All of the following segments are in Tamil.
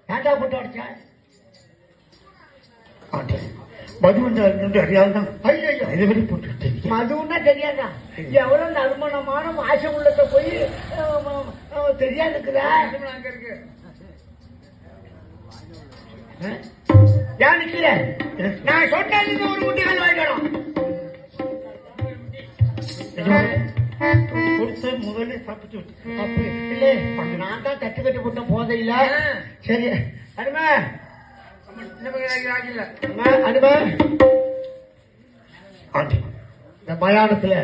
ஏன்டா போட்டு அடிச்சேன் மதுவன் அறியாதான் ஐயோ இதுவரை போட்டு மதுன்னா தெரியாதா எவ்வளவு நறுமணமான வாசம் உள்ளத போய் தெரியாது இருக்குதா அங்க இருக்கு ஏன் நிக்கிற நான் சொன்னது ஒரு முட்டிகள் வாங்கிக்கணும் முதல்ல சாப்பிட்டு அப்படி இல்லை நான் தான் தட்டு கட்டி போட்ட போதையில சரி அருமை அருமை இந்த மயானத்துல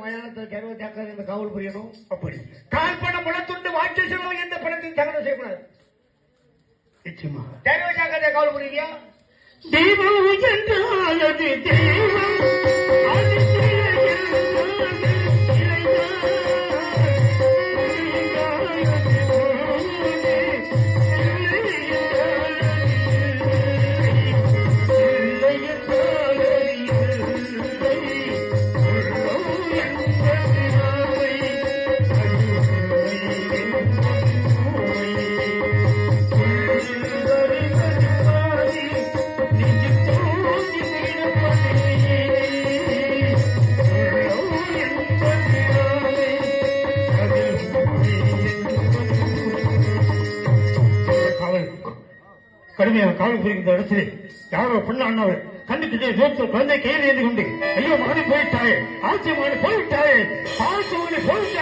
மயானத்தில் கருவத்தாக்க இந்த காவல் புரியணும் அப்படி கால் பணம் முளத்துண்டு வாக்கிய செலவு எந்த பணத்தையும் தகவல் செய்யக்கூடாது நிச்சயமா கருவத்தாக்க காவல் புரியா தெய்வம் என்றாலது தெய்வம் கடுமையாக காவல் புரிகின்ற இடத்திலே யாரோ பெண்ணானவர் கண்ணுக்கிட்டே சேர்த்து குழந்தை கையில் ஏந்தி கொண்டு ஐயோ மகனை போயிட்டாயே ஆட்சி மகனை போயிட்டாயே ஆட்சி மகனை போயிட்டாயே